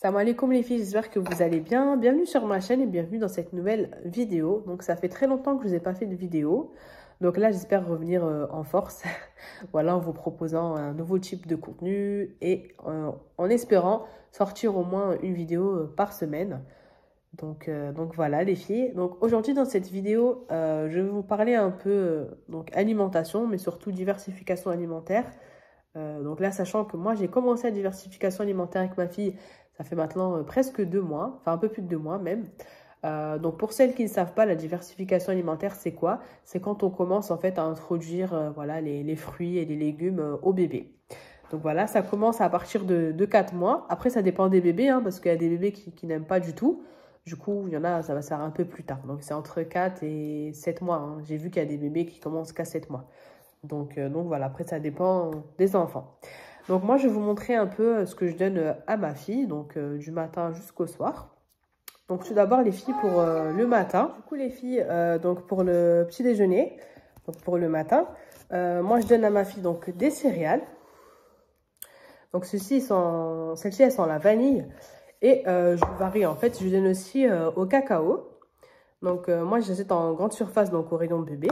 Salam alaikum les filles, j'espère que vous allez bien. Bienvenue sur ma chaîne et bienvenue dans cette nouvelle vidéo. Donc ça fait très longtemps que je vous ai pas fait de vidéo. Donc là j'espère revenir en force. Voilà, en vous proposant un nouveau type de contenu et en espérant sortir au moins une vidéo par semaine. Donc voilà les filles. Donc aujourd'hui dans cette vidéo, je vais vous parler un peu donc alimentation, mais surtout diversification alimentaire. Donc là, sachant que moi, j'ai commencé la diversification alimentaire avec ma fille, ça fait maintenant presque 2 mois, enfin un peu plus de 2 mois même. Donc pour celles qui ne savent pas, la diversification alimentaire, c'est quoi? C'est quand on commence en fait à introduire voilà, les fruits et les légumes au bébé. Donc voilà, ça commence à partir de 4 mois. Après, ça dépend des bébés, hein, parce qu'il y a des bébés qui n'aiment pas du tout. Du coup, il y en a, ça va se faire un peu plus tard. Donc c'est entre 4 et 7 mois. Hein. J'ai vu qu'il y a des bébés qui commencent qu'à 7 mois. Donc voilà, après ça dépend des enfants. Donc moi je vais vous montrer un peu ce que je donne à ma fille, donc du matin jusqu'au soir. Donc tout d'abord les filles pour le matin. Du coup les filles, donc pour le petit déjeuner, donc pour le matin, moi je donne à ma fille donc des céréales. Donc celles-ci elles sont la vanille et je varie en fait, je lui donne aussi au cacao. Donc moi je les achète en grande surface, donc au rayon bébé.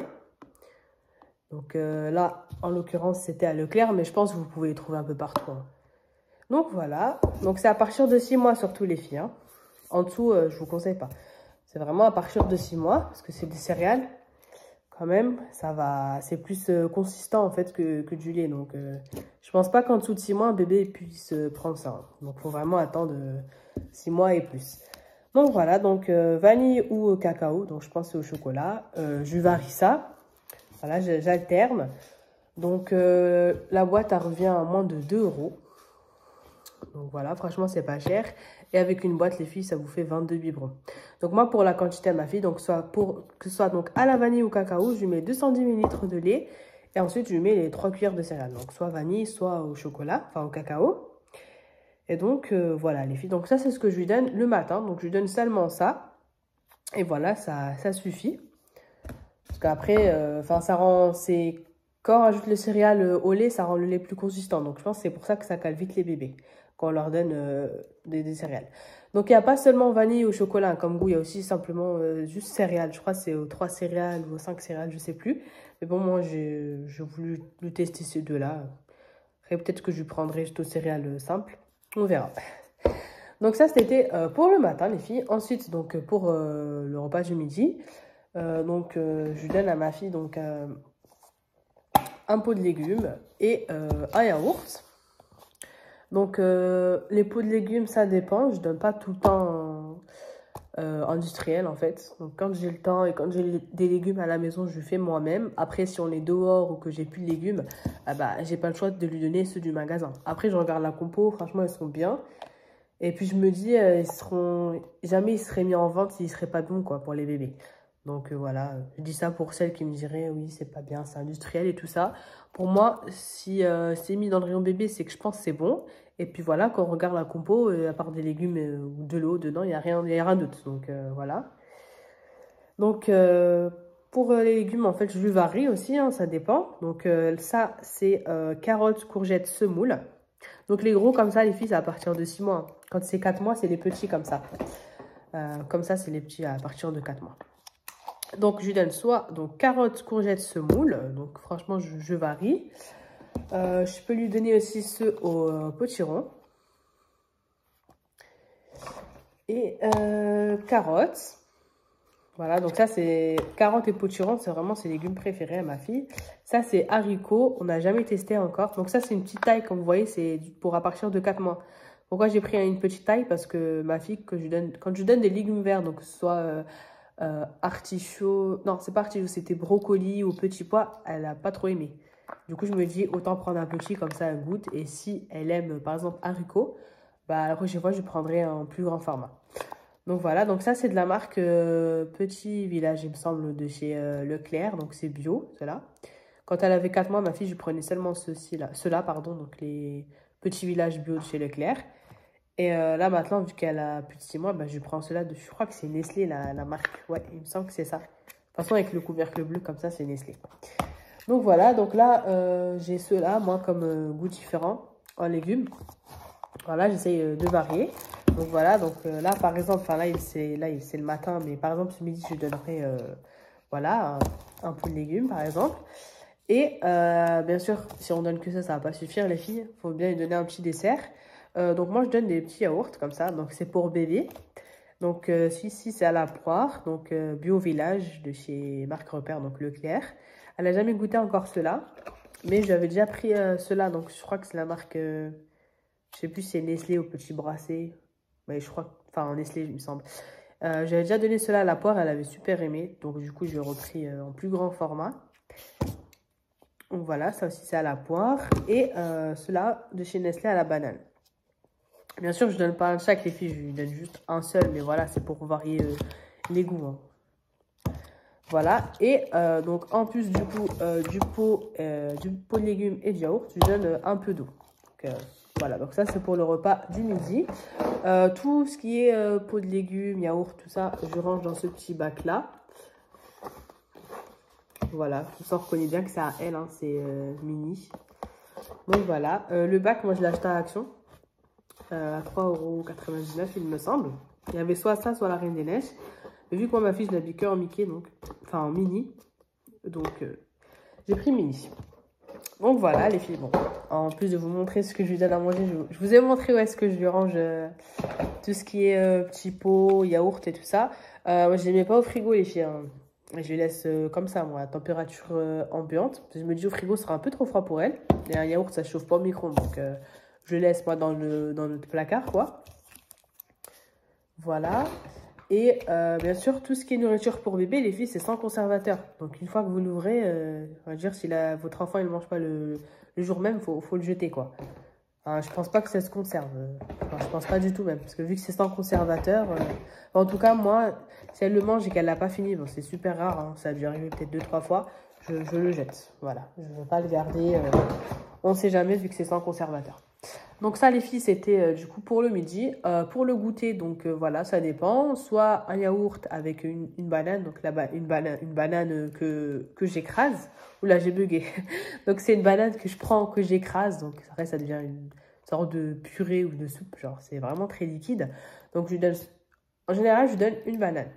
Donc là, en l'occurrence, c'était à Leclerc, mais je pense que vous pouvez les trouver un peu partout. Hein. Donc voilà, donc c'est à partir de 6 mois surtout les filles. Hein. En dessous, je ne vous conseille pas. C'est vraiment à partir de 6 mois, parce que c'est des céréales. Quand même, ça va, c'est plus consistant en fait que du lait. Donc je pense pas qu'en dessous de 6 mois, un bébé puisse prendre ça. Hein. Donc il faut vraiment attendre 6 mois et plus. Donc voilà, donc vanille ou cacao, donc je pense au chocolat. Je varie ça. Voilà, j'alterne. Donc, la boîte, elle revient à moins de 2 €. Donc, voilà, franchement, c'est pas cher. Et avec une boîte, les filles, ça vous fait 22 biberons. Donc, moi, pour la quantité à ma fille, donc que ce soit donc à la vanille ou cacao, je lui mets 210 ml de lait. Et ensuite, je lui mets les 3 cuillères de céréales. Donc, soit vanille, soit au chocolat, enfin au cacao. Et donc, voilà, les filles. Donc, ça, c'est ce que je lui donne le matin. Donc, je lui donne seulement ça. Et voilà, ça suffit. Parce qu'après, ça rend, quand on rajoute le céréal au lait, ça rend le lait plus consistant. Donc, je pense que c'est pour ça que ça cale vite les bébés, quand on leur donne des céréales. Donc, il n'y a pas seulement vanille ou chocolat comme goût, il y a aussi simplement juste céréales. Je crois que c'est aux 3 céréales ou aux 5 céréales, je ne sais plus. Mais bon, moi, j'ai voulu lui tester ces deux-là. Après, peut-être que je prendrai juste aux céréales simples. On verra. Donc, ça, c'était pour le matin, les filles. Ensuite, donc, pour le repas du midi... je donne à ma fille donc un pot de légumes et un yaourt. Donc, les pots de légumes, ça dépend. Je donne pas tout le temps industriel en fait. Donc, quand j'ai le temps et quand j'ai des légumes à la maison, je fais moi-même. Après, si on est dehors ou que j'ai plus de légumes, j'ai pas le choix de lui donner ceux du magasin. Après, je regarde la compo. Franchement, ils sont bien. Et puis, je me dis, jamais ils seraient mis en vente s'ils seraient pas bons quoi, pour les bébés. Donc voilà, je dis ça pour celles qui me diraient oui, c'est pas bien, c'est industriel et tout ça. Pour moi, si c'est mis dans le rayon bébé, c'est que je pense que c'est bon. Et puis voilà, quand on regarde la compo, à part des légumes ou de l'eau dedans, il n'y a rien d'autre. Donc voilà. Donc pour les légumes, en fait, je varie aussi, hein, ça dépend. Donc ça, c'est carottes, courgettes, semoule. Donc les gros comme ça, les filles, c'est à partir de 6 mois. Quand c'est 4 mois, c'est les petits comme ça. Comme ça, c'est les petits à partir de 4 mois. Donc, je lui donne soit donc, carottes, courgettes, semoule. Donc, franchement, je varie. Je peux lui donner aussi ceux au potiron. Et carottes. Voilà, donc ça, c'est carottes et potiron. C'est vraiment ses légumes préférés à ma fille. Ça, c'est haricots. On n'a jamais testé encore. Donc, ça, c'est une petite taille. Comme vous voyez, c'est pour à partir de 4 mois. Pourquoi j'ai pris une petite taille? Parce que ma fille, quand je lui donne des légumes verts, donc que ce soit... artichaut, non c'est pas artichaut, c'était brocoli ou petit pois, elle a pas trop aimé. Du coup je me dis autant prendre un petit comme ça elle goûte, et si elle aime par exemple haricot, la prochaine fois je prendrai un plus grand format. Donc voilà, donc ça c'est de la marque Petit Village il me semble, de chez Leclerc, donc c'est bio cela. Quand elle avait 4 mois, ma fille je prenais seulement ceux-là pardon, donc les Petits Villages bio de chez Leclerc. Et là, maintenant, vu qu'elle a plus de 6 mois, je prends cela de... Je crois que c'est Nestlé, la marque. Ouais, il me semble que c'est ça. De toute façon, avec le couvercle bleu, comme ça, c'est Nestlé. Donc voilà, donc là, j'ai ceux-là, moi, comme goût différent en légumes. Voilà, j'essaye de varier. Donc voilà, donc là par exemple, enfin là c'est le matin, mais par exemple ce midi je lui donnerai voilà un pot de légumes par exemple. Et bien sûr, si on donne que ça va pas suffire les filles, il faut bien lui donner un petit dessert. Donc moi je donne des petits yaourts comme ça, donc c'est pour bébé. Donc ici c'est à la poire, donc Bio Village de chez Marc Repère, donc Leclerc. Elle n'a jamais goûté encore cela, mais j'avais déjà pris cela, donc je crois que c'est la marque, je sais plus si c'est Nestlé ou Petit Brassé, mais je crois, enfin Nestlé il me semble. J'avais déjà donné cela à la poire, elle avait super aimé, donc du coup je l'ai repris en plus grand format. Donc voilà, ça aussi c'est à la poire, et cela de chez Nestlé à la banane. Bien sûr, je donne pas un de chaque, les filles, je lui donne juste un seul, mais voilà, c'est pour varier les goûts. Hein. Voilà, et donc en plus du coup du pot de légumes et de yaourt, je lui donne un peu d'eau. Voilà, donc ça c'est pour le repas du midi. Tout ce qui est pot de légumes, yaourt, tout ça, je range dans ce petit bac là. Voilà, tout ça on reconnaît bien que c'est à elle, hein, c'est mini. Donc voilà, le bac, moi je l'ai acheté à Action. À 3,99 € il me semble. Il y avait soit ça, soit la Reine des Neiges. Mais vu que moi ma fille je l'habille que en Mickey, donc, enfin en mini. Donc j'ai pris mini. Donc voilà les filles, bon. En plus de vous montrer ce que je lui donne à manger, je vous ai montré où est-ce que je lui range tout ce qui est petits pots, yaourt et tout ça. Moi je les mets pas au frigo les filles. Hein. Je les laisse comme ça, moi, à température ambiante. Je me dis au frigo, ce sera un peu trop froid pour elle. Et un yaourt, ça chauffe pas au micro-ondes. Donc, je le laisse, moi, dans notre placard, quoi. Voilà. Et bien sûr, tout ce qui est nourriture pour bébé, les filles, c'est sans conservateur. Donc, une fois que vous l'ouvrez, on va dire, si votre enfant, il ne mange pas le jour même, faut le jeter, quoi. Enfin, je pense pas que ça se conserve. Enfin, je pense pas du tout même. Parce que vu que c'est sans conservateur... en tout cas, moi, si elle le mange et qu'elle l'a pas fini, bon, c'est super rare. Hein, ça a dû arriver peut-être 2-3 fois. Je le jette. Voilà. Je ne veux pas le garder. On ne sait jamais vu que c'est sans conservateur. Donc ça, les filles, c'était du coup pour le midi. Pour le goûter, donc voilà, ça dépend. Soit un yaourt avec une banane. Donc là-bas, une banane que j'écrase. Oula, j'ai bugué. Donc c'est une banane que je prends, que j'écrase. Donc après, ça devient une sorte de purée ou de soupe. Genre, c'est vraiment très liquide. Donc je lui donne, en général, je lui donne une banane.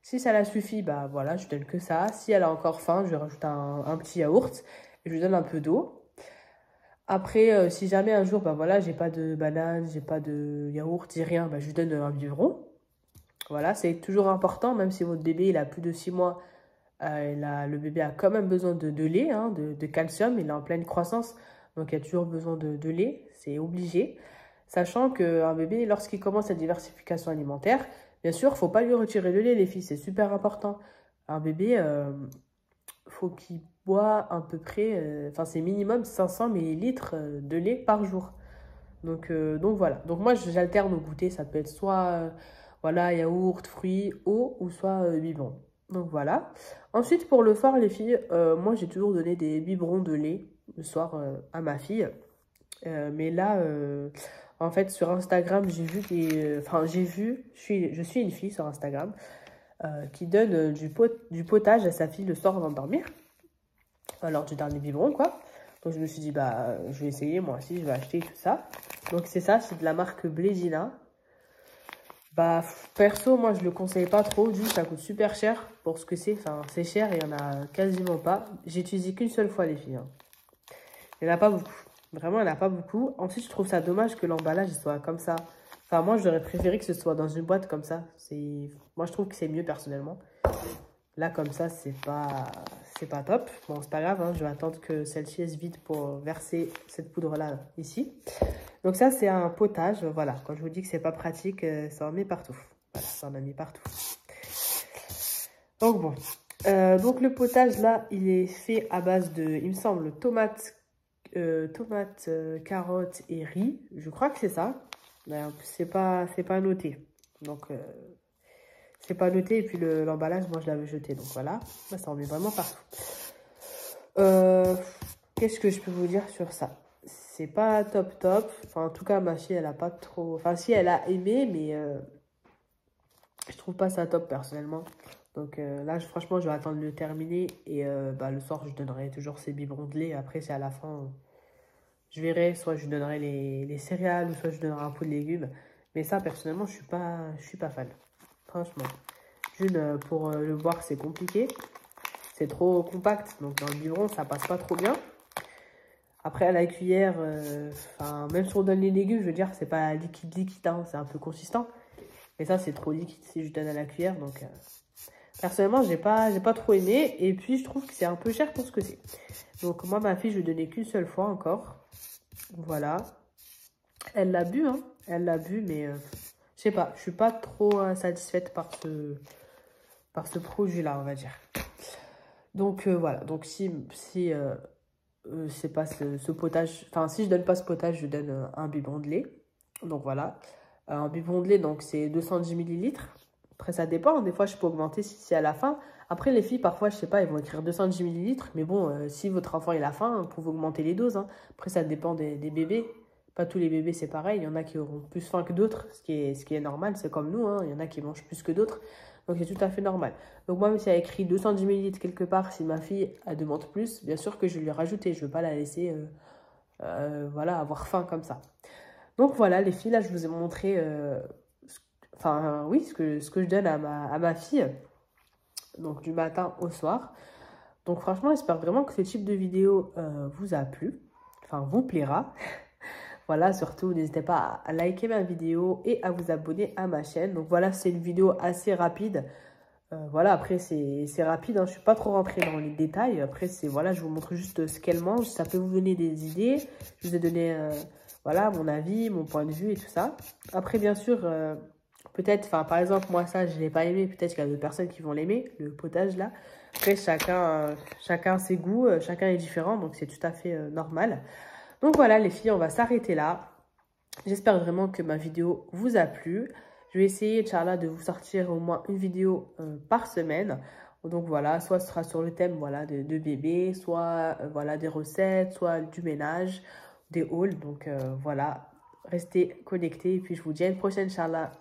Si ça la suffit, bah voilà, je lui donne que ça. Si elle a encore faim, je lui rajoute un petit yaourt. Et je lui donne un peu d'eau. Après, si jamais un jour, bah voilà, j'ai pas de banane, j'ai pas de yaourt, j'ai rien, bah je lui donne un biberon. Voilà, c'est toujours important, même si votre bébé il a plus de 6 mois, le bébé a quand même besoin de lait, hein, de calcium, il est en pleine croissance, donc il y a toujours besoin de lait, c'est obligé. Sachant qu'un bébé, lorsqu'il commence sa diversification alimentaire, bien sûr, il ne faut pas lui retirer le lait, les filles, c'est super important. Un bébé, faut qu'il boit à peu près, enfin c'est minimum 500 millilitres de lait par jour. Donc voilà. Donc moi j'alterne au goûter, ça peut être soit voilà, yaourt, fruits, eau ou soit biberon. Donc voilà. Ensuite pour le soir les filles, moi j'ai toujours donné des biberons de lait le soir à ma fille. Mais là en fait sur Instagram j'ai vu enfin j'ai vu, je suis une fille sur Instagram qui donne du potage à sa fille le soir avant de dormir. Alors du dernier biberon quoi. Donc je me suis dit bah je vais essayer moi aussi, je vais acheter tout ça. Donc c'est ça, c'est de la marque Blédina. Bah perso moi je le conseille pas trop, juste ça coûte super cher pour ce que c'est. Enfin c'est cher et il y en a quasiment pas. J'ai utilisé qu'une seule fois les filles. Hein. Il n'y en a pas beaucoup. Vraiment il n'y en a pas beaucoup. Ensuite je trouve ça dommage que l'emballage soit comme ça. Enfin moi j'aurais préféré que ce soit dans une boîte comme ça. Moi je trouve que c'est mieux personnellement. Là, comme ça, c'est pas top. Bon, c'est pas grave, hein, je vais attendre que celle-ci se vide pour verser cette poudre-là ici. Donc ça, c'est un potage. Voilà, quand je vous dis que c'est pas pratique, ça en met partout. Voilà, ça en a mis partout. Donc bon. Donc le potage, là, il est fait à base de, il me semble, tomates, carottes et riz. Je crois que c'est ça. C'est pas noté. Donc... c'est pas noté et puis l'emballage, moi je l'avais jeté. Donc voilà, ça en met vraiment partout. Qu'est-ce que je peux vous dire sur ça? C'est pas top top. Enfin, en tout cas, ma fille, elle a pas trop... Enfin, si, elle a aimé, mais je trouve pas ça top personnellement. Donc là, franchement, je vais attendre de le terminer. Et bah, le soir, je donnerai toujours ces biberons de lait. Après, c'est à la fin, je verrai. Soit je lui donnerai les céréales, ou soit je lui donnerai un pot de légumes. Mais ça, personnellement, je suis pas fan. Franchement. D'une, pour le boire, c'est compliqué. C'est trop compact. Donc, dans le biberon, ça passe pas trop bien. Après, à la cuillère, même si on donne les légumes, je veux dire, c'est pas liquide, hein, c'est un peu consistant. Mais ça, c'est trop liquide si je donne à la cuillère. Donc, personnellement, j'ai pas trop aimé. Et puis, je trouve que c'est un peu cher pour ce que c'est. Donc, moi, ma fille, je lui ai donné qu'une seule fois encore. Voilà. Elle l'a bu, hein. Elle l'a bu, mais je sais pas. Je suis pas trop satisfaite par ce produit-là, on va dire. Donc, voilà. Donc, si c'est pas ce potage, enfin, si je donne pas ce potage, je donne un biberon de lait. Donc, voilà. Un biberon de lait, donc, c'est 210 millilitres. Après, ça dépend. Des fois, je peux augmenter si c'est à la fin. Après, les filles, parfois, je sais pas, ils vont écrire 210 millilitres. Mais bon, si votre enfant il a faim, vous pouvez augmenter les doses, hein. Après, ça dépend des bébés. Pas tous les bébés, c'est pareil. Il y en a qui auront plus faim que d'autres, ce qui est normal. C'est comme nous, hein. Il y en a qui mangent plus que d'autres. Donc, c'est tout à fait normal. Donc, moi, même si elle a écrit 210 millilitres quelque part, si ma fille elle demande plus, bien sûr que je vais lui rajouter. Je ne veux pas la laisser voilà, avoir faim comme ça. Donc, voilà, les filles, là, je vous ai montré... oui, ce que je donne à ma fille, donc du matin au soir. Donc franchement, j'espère vraiment que ce type de vidéo vous a plu, enfin vous plaira. Voilà, surtout n'hésitez pas à liker ma vidéo et à vous abonner à ma chaîne. Donc voilà, c'est une vidéo assez rapide. Voilà, après c'est rapide, hein. Je ne suis pas trop rentrée dans les détails. Après, voilà, je vous montre juste ce qu'elle mange. Ça peut vous donner des idées. Je vous ai donné voilà, mon avis, mon point de vue et tout ça. Après, bien sûr... peut-être, par exemple, moi, ça, je ne l'ai pas aimé. Peut-être qu'il y a d'autres personnes qui vont l'aimer, le potage, là. Après, chacun ses goûts, chacun est différent, donc c'est tout à fait normal. Donc voilà, les filles, on va s'arrêter là. J'espère vraiment que ma vidéo vous a plu. Je vais essayer, Inch'Allah, de vous sortir au moins une vidéo par semaine. Donc voilà, soit ce sera sur le thème voilà, de bébé, soit voilà, des recettes, soit du ménage, des hauls. Donc voilà, restez connectés. Et puis je vous dis à une prochaine, Inch'Allah.